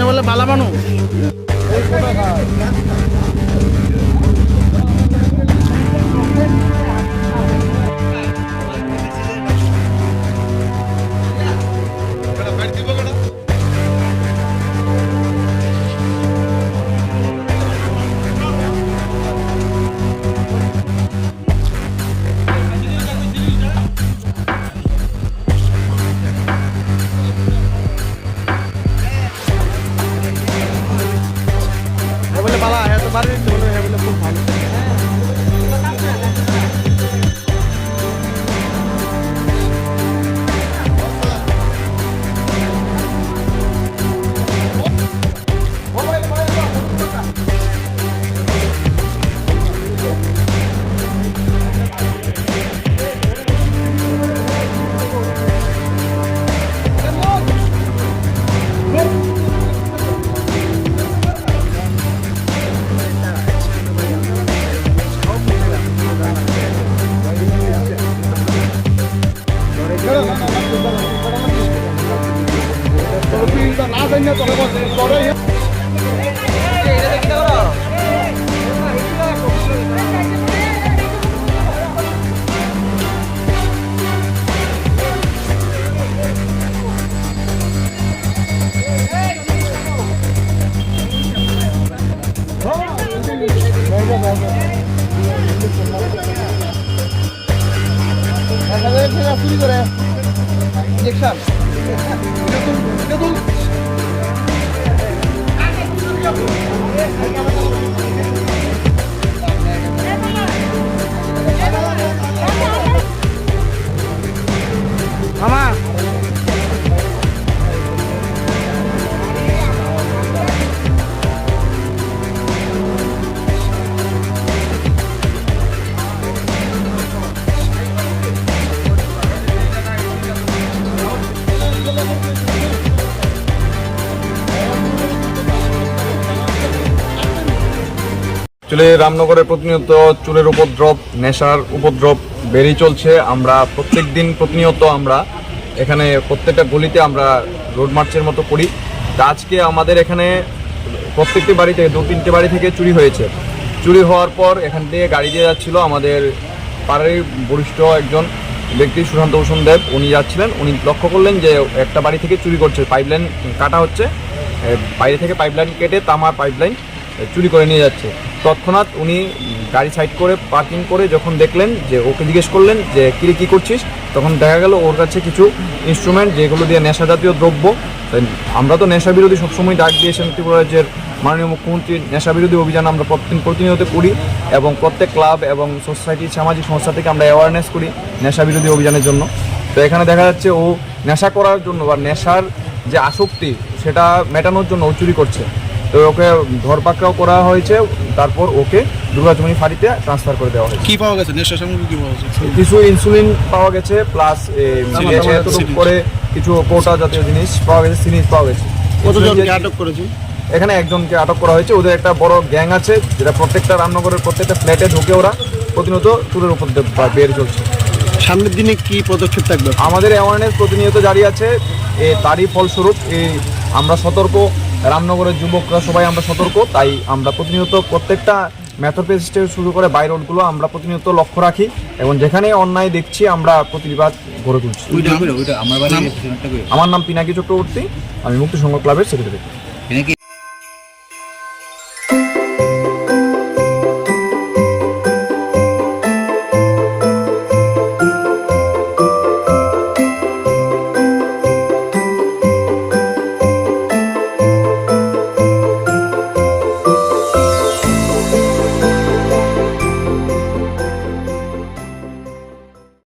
বলে বালা মানুষ বলে বালা হ্যাঁ তো বাড়ি বলে হ্যাঁ বলে খুব ভালো মামা চলে রামনগরে প্রতিনিয়ত চোরের উপদ্রব, নেশার উপদ্রব বেড়েই চলছে। আমরা প্রত্যেক দিন প্রতিনিয়ত আমরা এখানে প্রত্যেকটা গলিতে আমরা রোড মার্চের মতো করি। তা আজকে আমাদের এখানে প্রত্যেকটি বাড়ি থেকে 2-3টে বাড়ি থেকে চুরি হয়েছে। চুরি হওয়ার পর এখান থেকে গাড়ি দিয়ে যাচ্ছিল আমাদের পাড়ার বরিষ্ঠ একজন ব্যক্তি সুশান্ত ভূষণ দেব, উনি যাচ্ছিলেন। উনি লক্ষ্য করলেন যে একটা বাড়ি থেকে চুরি করছে, পাইপলাইন কাটা হচ্ছে, বাইরে থেকে পাইপলাইন কেটে তামার পাইপলাইন চুরি করে নিয়ে যাচ্ছে। তৎক্ষণাৎ উনি গাড়ি সাইড করে পার্কিং করে যখন দেখলেন, যে ওকে জিজ্ঞেস করলেন যে কিরে কী করছিস, তখন দেখা গেল ওর কাছে কিছু ইনস্ট্রুমেন্ট যেগুলো দিয়ে নেশা জাতীয় দ্রব্য। আমরা তো নেশা বিরোধী সবসময় ডাক দিয়েছেন ত্রিপুরা রাজ্যের মাননীয় মুখ্যমন্ত্রীর নেশা বিরোধী অভিযান আমরা প্রতিনিয়ত করি এবং প্রত্যেক ক্লাব এবং সোসাইটি সামাজিক সংস্থা থেকে আমরা অ্যাওয়ারনেস করি নেশা বিরোধী অভিযানের জন্য। তো এখানে দেখা যাচ্ছে ও নেশা করার জন্য বা নেশার যে আসক্তি সেটা মেটানোর জন্য ও চুরি করছে। তো ওকে ধরপাকড়াও করা হয়েছে, তারপর ওকে দুর্গাচমনি ফাঁড়িতে ট্রান্সফার করে দেওয়া হয়েছে। কি পাওয়া গেছে নেশা সামগ্রী কি পাওয়া গেছে? কিছু ইনসুলিন পাওয়া গেছে, প্লাস করে কিছু কোটা জাতীয় জিনিস পাওয়া গেছে, সিরিজ পাওয়া গেছে। কতজনকে আটক করেছে? এখানে একজনকে আটক করা হয়েছে। ওদের একটা বড় গ্যাং আছে, যেটা প্রত্যেকটা রামনগরের প্রত্যেকটা ফ্ল্যাটে ঢুকে ওরা প্রতিনিয়ত চুরের উপর বেড়ে চলছে। সামনের দিনে কি পদক্ষেপ থাকবে? আমাদের অ্যাওয়ারনেস প্রতিনিয়ত জারি আছে। তারই ফলস্বরূপ আমরা সতর্ক, রামনগরের যুবকরা সবাই আমরা সতর্ক। তাই আমরা প্রতিনিয়ত প্রত্যেকটা মেথড পেজ থেকে শুরু করে বাই রোডগুলো আমরা প্রতিনিয়ত লক্ষ্য রাখি এবং যেখানে অন্যায় দেখছি আমরা প্রতিবাদ গড়ে তুলছি। আমার আমার নাম পিনাকি চক্রবর্তী, আমি মুক্তি সংঘ ক্লাবের সেক্রেটারি।